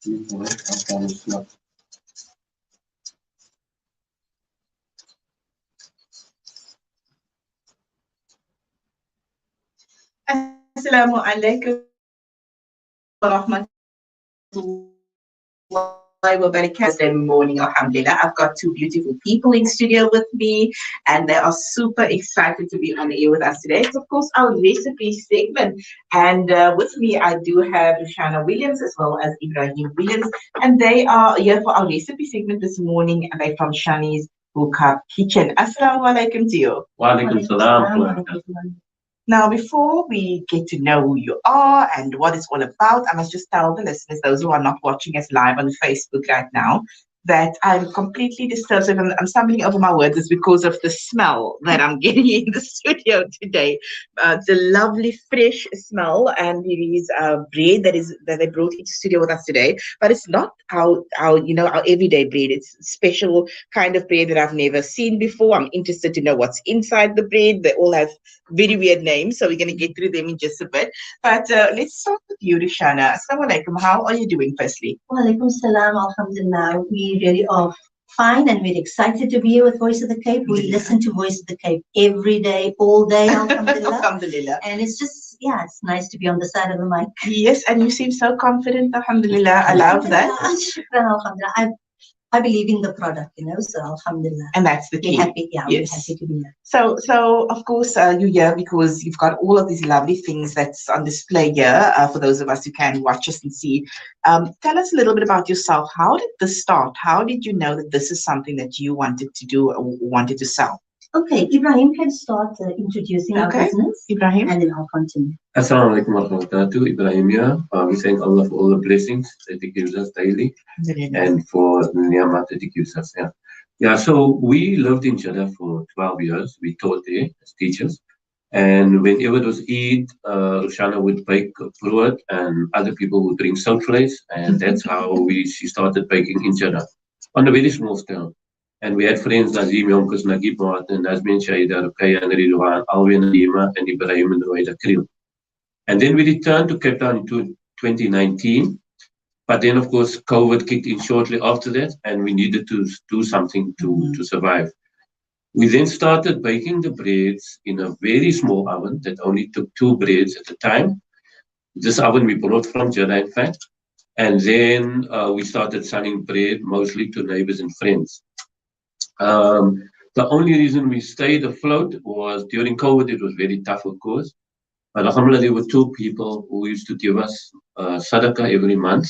Assalamu alaikum Thursday morning, alhamdulillah. I've got two beautiful people in studio with me, and they are super excited to be on the air with us today. It's, of course, our recipe segment. And with me, I do have Shana Williams as well as Ibrahim Williams, and they are here for our recipe segment this morning, and they're from Shani's Bokaap kitchen. Assalamu alaikum to you. Wa alaikum salam. Now, before we get to know who you are and what it's all about, I must just tell the listeners, those who are not watching us live on Facebook right now, that I'm completely disturbed. If I'm stumbling over my words, it's because of the smell that I'm getting in the studio today. It's a lovely, fresh smell, and it is bread that they brought into studio with us today. But it's not our everyday bread. It's special kind of bread that I've never seen before. I'm interested to know what's inside the bread. They all have very weird names, so we're going to get through them in just a bit. But let's start with you, Rishana. Assalamu alaikum. How are you doing, firstly? Wa alaikum salam, alhamdulillah. We really are fine and we're excited to be here with Voice of the Cape. We listen to Voice of the Cape every day, all day, alhamdulillah. Alhamdulillah. And it's just, it's nice to be on the side of the mic. Yes, and you seem so confident, alhamdulillah. I love that. Shukran, alhamdulillah. I believe in the product, so alhamdulillah. And that's the key. We're happy, Yes. we're happy to be here. So of course, you're here because you've got all of these lovely things that's on display here for those of us who can watch us and see. Tell us a little bit about yourself. How did this start? How did you know that this is something that you wanted to do or wanted to sell? Okay, Ibrahim can start introducing our business. Ibrahim. And then I'll continue. Assalamu alaikum wa rahmatullahi. Ibrahim here. We thank Allah for all the blessings that He gives us daily and for the ni'mat that He gives us. So we lived in Jeddah for 12 years. We taught there as teachers. And whenever it was Eid, Shana would bake bread and other people would bring souffles. And that's how she started baking in Jeddah on a very small scale. And we had friends Nazim, Yomkus, Nagib, and Nazmin, Shaida, Rukaya, and Ridwan, Alwin, Nima, and Ibrahim, and Ruwaida Kriel. And then we returned to Cape Town in 2019. But then, of course, COVID kicked in shortly after that, and we needed to do something to survive. We then started baking the breads in a very small oven that only took 2 breads at a time. This oven we brought from Jeddah, in fact. And then we started selling bread mostly to neighbors and friends. The only reason we stayed afloat was during COVID, it was very tough, of course. But alhamdulillah, there were 2 people who used to give us sadaqah every month.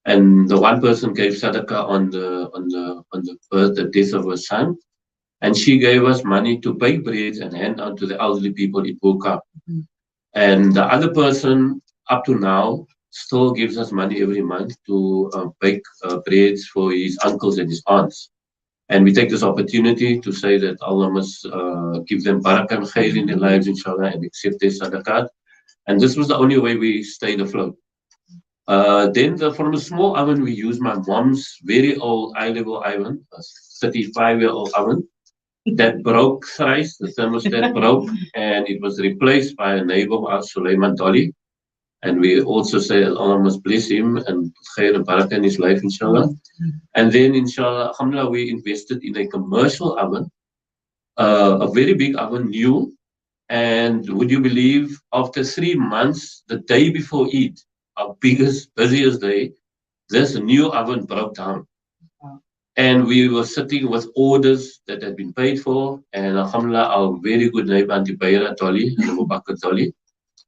And the one person gave sadaqah on the death of her son. And she gave us money to bake breads and hand out to the elderly people in Bokaap. And the other person, up to now, still gives us money every month to bake breads for his uncles and his aunts. And we take this opportunity to say that Allah must give them barakah and khair in their lives, inshallah, and accept their sadaqat. And this was the only way we stayed afloat. Then from a small oven, we used my mom's very old eye-level oven, a 35-year-old oven, that broke thrice. The thermostat broke, and it was replaced by a neighbor of ours, Sulaiman Dolly. And we also say Allah must bless him and put khair and barakah in his life, inshallah. And then, inshallah, alhamdulillah, we invested in a commercial oven, a very big oven, new. And would you believe, after 3 months, the day before Eid, our biggest, busiest day, this new oven broke down. And we were sitting with orders that had been paid for. And alhamdulillah, our very good neighbor, Auntie Bayra Dolly, and Abu Bakr Dolly,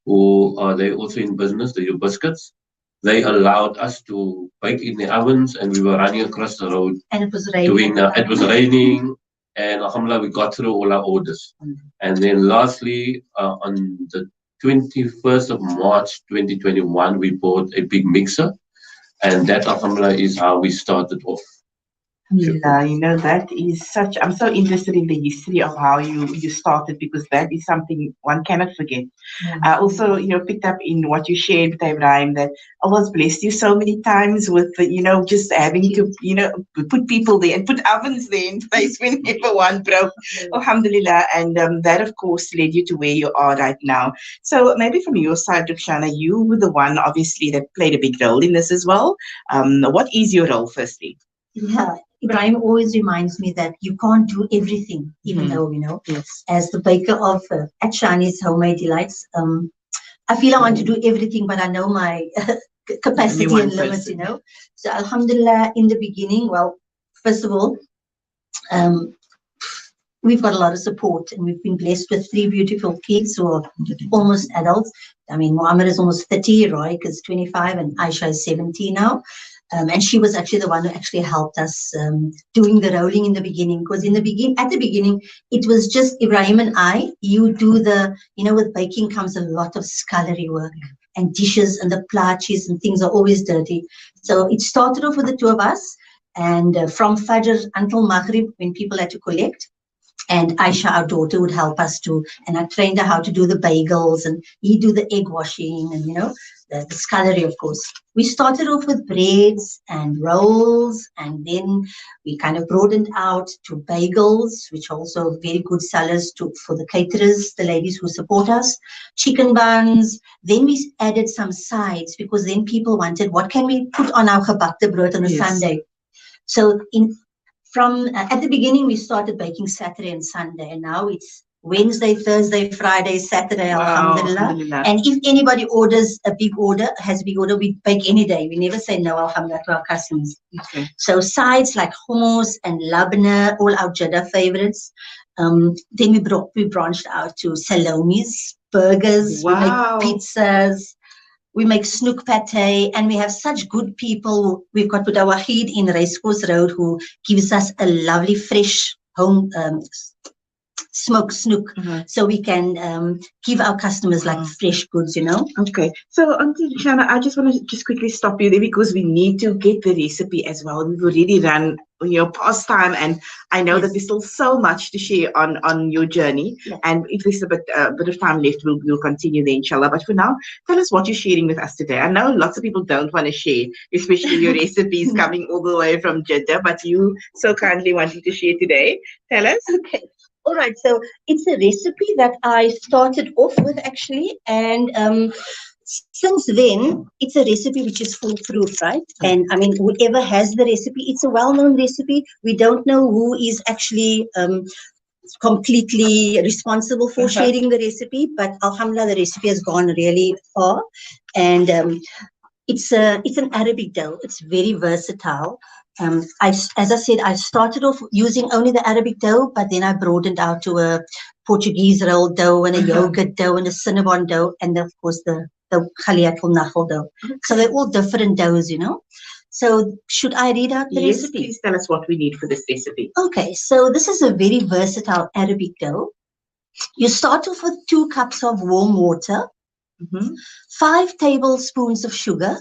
who are they also in business, the biscuits. They allowed us to bake in the ovens, and we were running across the road. And it was raining. It was raining, and alhamdulillah, we got through all our orders. And then lastly, on the 21st of March 2021, we bought a big mixer, and that alhamdulillah is how we started off. Alhamdulillah, that is such. I'm so interested in the history of how you started, because that is something one cannot forget. I also, picked up in what you shared with Ibrahim that Allah's blessed you so many times with, just having to, put people there and put ovens there in place whenever one broke. Alhamdulillah. And that, of course, led you to where you are right now. So maybe from your side, Rukhsana, you were the one, obviously, that played a big role in this as well. What is your role, firstly? Yeah, Ibrahim always reminds me that you can't do everything, even though, Yes. as the baker of at Shani's Homemade Delights, I feel I want to do everything, but I know my capacity and limits, So Alhamdulillah, in the beginning, well, first of all, we've got a lot of support, and we've been blessed with 3 beautiful kids who are almost adults. I mean, Muhammad is almost 30, Roy is 25, and Aisha is 17 now. And she was actually the one who actually helped us doing the rolling in the beginning. Because at the beginning, it was just Ibrahim and I. You do with baking comes a lot of scullery work and dishes, and the plaatjes and things are always dirty. So it started off with the 2 of us, and from Fajr until Maghrib, when people had to collect. And Aisha, our daughter, would help us and I trained her how to do the bagels, and he'd do the egg washing and, the scullery, of course. We started off with breads and rolls, and then we kind of broadened out to bagels, which are also very good sellers for the caterers, the ladies who support us, chicken buns. Then we added some sides, because then people wanted, what can we put on our gebakte brood on a Sunday? So at the beginning, we started baking Saturday and Sunday, and now it's Wednesday, Thursday, Friday, Saturday, alhamdulillah. And if anybody has a big order, we bake any day. We never say no, alhamdulillah, to our customers. Okay. So sides like hummus and labna, all our Jeddah favorites. Then we branched out to salomis, burgers, we make pizzas. We make snook pate, and we have such good people. We've got Buddha Wahid in Racecourse Road, who gives us a lovely fresh home smoked snook, so we can give our customers like fresh goods, Okay. So, Auntie Shana, I just want to just quickly stop you there, because we need to get the recipe as well. We've already run past time, and I know that there's still so much to share on your journey. Yeah. And if there's a bit of time left, we'll continue there, inshallah. But for now, tell us what you're sharing with us today. I know lots of people don't want to share, especially your recipes coming all the way from Jeddah, but you so kindly wanted to share today. Tell us. Okay. All right. So it's a recipe that I started off with, actually, and since then, it's a recipe which is foolproof, right? And I mean, whoever has the recipe, it's a well-known recipe. We don't know who is actually completely responsible for sharing the recipe, but alhamdulillah, the recipe has gone really far. And it's an Arabic dough. It's very versatile. As I said, I started off using only the Arabic dough, but then I broadened out to a Portuguese roll dough and a yogurt dough and a cinnamon dough, and of course the khaliat al-nakhal dough. So they're all different doughs, So should I read out the recipe? Please tell us what we need for this recipe. Okay, so this is a very versatile Arabic dough. You start off with 2 cups of warm water, 5 tablespoons of sugar,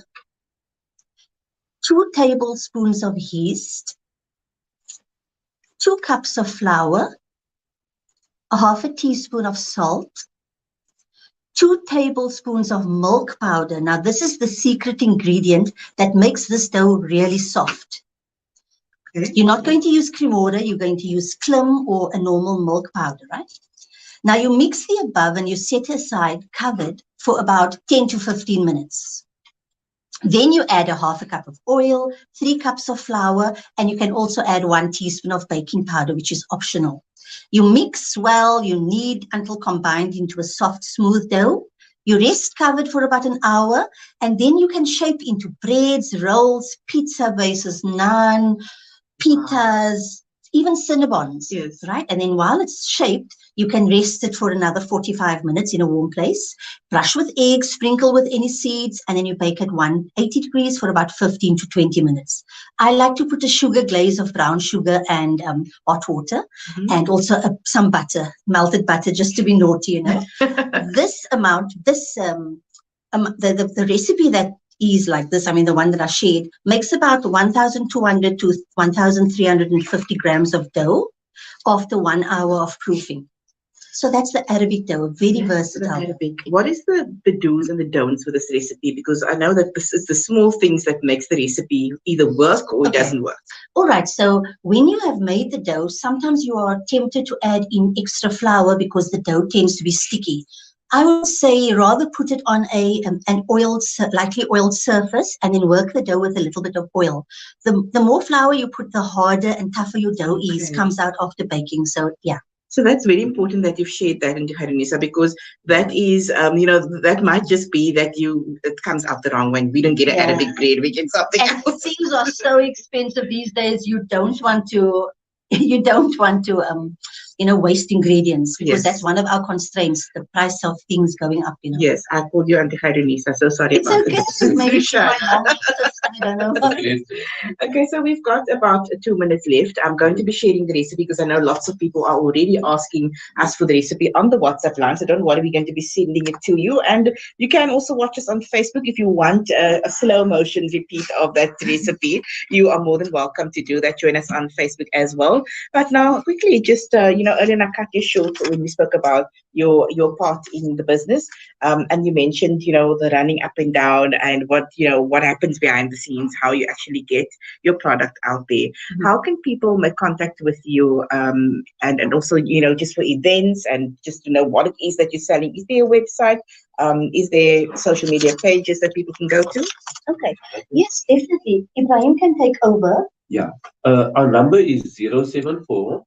2 tablespoons of yeast, 2 cups of flour, a half a teaspoon of salt, 2 tablespoons of milk powder. Now, this is the secret ingredient that makes this dough really soft. Okay. You're not going to use cream order, you're going to use klim or a normal milk powder, right? Now, you mix the above and you set aside covered for about 10 to 15 minutes. Then you add a half a cup of oil, 3 cups of flour, and you can also add 1 teaspoon of baking powder, which is optional. You mix well, you knead until combined into a soft, smooth dough. You rest covered for about an hour, and then you can shape into breads, rolls, pizza bases, naan, pitas, even cinnabons, right? And then while it's shaped, you can rest it for another 45 minutes in a warm place, brush with eggs, sprinkle with any seeds, and then you bake at 180 degrees for about 15 to 20 minutes. I like to put a sugar glaze of brown sugar and hot water, and also some butter, melted butter, just to be naughty, This amount, the recipe that ease like this, I mean, the one that I shared, makes about 1,200 to 1,350 grams of dough after 1 hour of proofing. So that's the Arabic dough, very versatile. Arabic. What is the do's and the don'ts with this recipe? Because I know that this is the small things that makes the recipe either work or it doesn't work. All right. So when you have made the dough, sometimes you are tempted to add in extra flour because the dough tends to be sticky. I would say rather put it on an oiled, lightly oiled surface and then work the dough with a little bit of oil. The more flour you put, the harder and tougher your dough is, comes out after baking. So yeah. So that's very important that you've shared that into Harinisa, because that is, that might just be that it comes out the wrong way. We don't get an Arabic bread, we get something and else. Things are so expensive these days. You don't want to, waste ingredients, because that's one of our constraints, the price of things going up. Yes, I called you Auntie Harinisa, so sorry it's about okay. this. Maybe I don't know. Okay, so we've got about 2 minutes left. I'm going to be sharing the recipe because I know lots of people are already asking us for the recipe on the WhatsApp line. So don't worry, we're going to be sending it to you. And you can also watch us on Facebook if you want a slow motion repeat of that recipe. You are more than welcome to do that. Join us on Facebook as well. But now, quickly, just earlier I cut you short when we spoke about your part in the business, and you mentioned the running up and down and what happens behind the scenes, how you actually get your product out there. Mm-hmm. How can people make contact with you, and also just for events and just to know what it is that you're selling? Is there a website? Is there social media pages that people can go to? Okay. Yes, definitely. Ibrahim can take over. Yeah. Our number is 074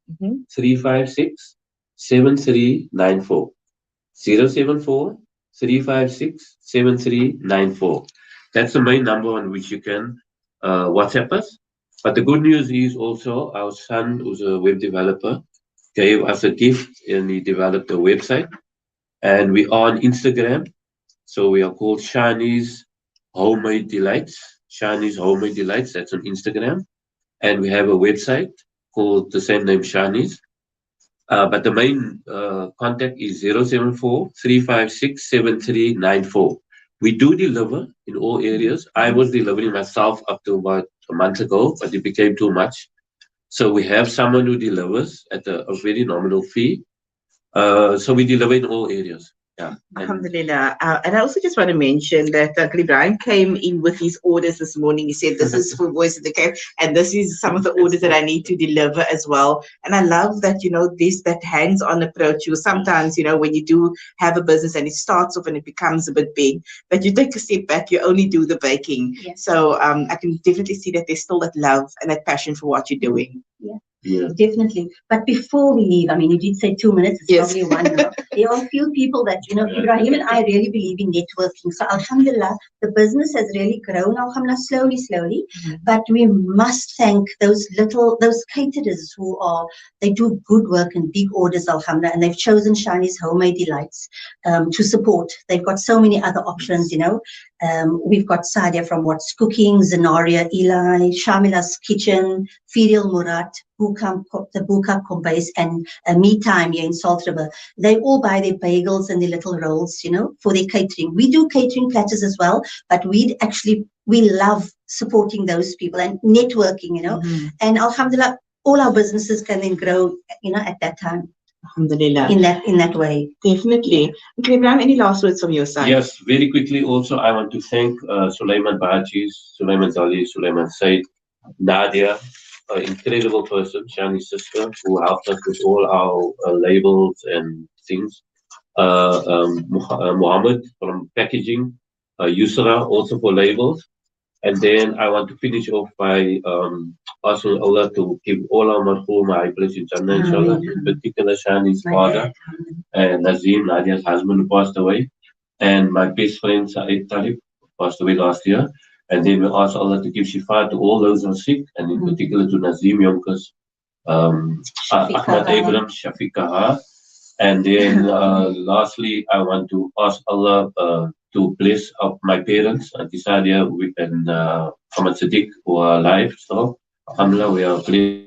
356 7394. 074 356 7394. That's the main number on which you can WhatsApp us. But the good news is also our son, who's a web developer, gave us a gift and he developed a website. And we are on Instagram. So we are called Shani's Homemade Delights. Shani's Homemade Delights. That's on Instagram. And we have a website called the same name, Shani's. But the main contact is 074 356 7394. We do deliver in all areas. I was delivering myself up to about a month ago, but it became too much. So we have someone who delivers at a very nominal fee. So we deliver in all areas. Yeah. Alhamdulillah. And I also just want to mention that Uncle Ibrahim came in with his orders this morning. He said, this is for Voice of the Cape, and this is some of the orders that I need to deliver as well. And I love that, that hands-on approach. Sometimes, when you do have a business and it starts off and it becomes a bit big, that you take a step back, you only do the baking. Yeah. So I can definitely see that there's still that love and that passion for what you're doing. Yeah. Yeah. Definitely. But before we leave, I mean, you did say 2 minutes, it's probably 1 now. There are a few people that, Ibrahim and I really believe in networking. So alhamdulillah, the business has really grown, alhamdulillah, slowly. Mm-hmm. But we must thank those caterers they do good work and big orders, alhamdulillah, and they've chosen Shani's Homemade Delights to support. They've got so many other options, We've got Sadia from What's Cooking, Zenaria, Eli, Shamila's Kitchen, Fidel Murat, the Bokaap Kombuis, and Me Time here in Salt River. They all buy their bagels and their little rolls, for their catering. We do catering platters as well, but we love supporting those people and networking, Mm-hmm. And alhamdulillah, all our businesses can then grow, at that time. Alhamdulillah. In that way. Definitely. Okay, Ibrahim, any last words from your side? Yes, very quickly also, I want to thank Sulaiman Bahachis, Sulaiman Zali, Sulaiman Said, Nadia, an incredible person, Shani's sister, who helped us with all our labels and things. Muhammad from packaging, Yusra also for labels. And then I want to finish off by asking Allah to give all our marhum high place in Jannah, inshallah, in particular Shani's father and Nazim, Nadia's husband, who passed away, and my best friend Saeed Talib, passed away last year. And then we ask Allah to give shifa to all those who are sick, and in particular to Nazim Yomkas, Ahmad Abraham, Shafiqaha. And then lastly, I want to ask Allah to bless up my parents, Auntie Sadia and Ahmad Sadiq, who are alive. So, alhamdulillah, we are blessed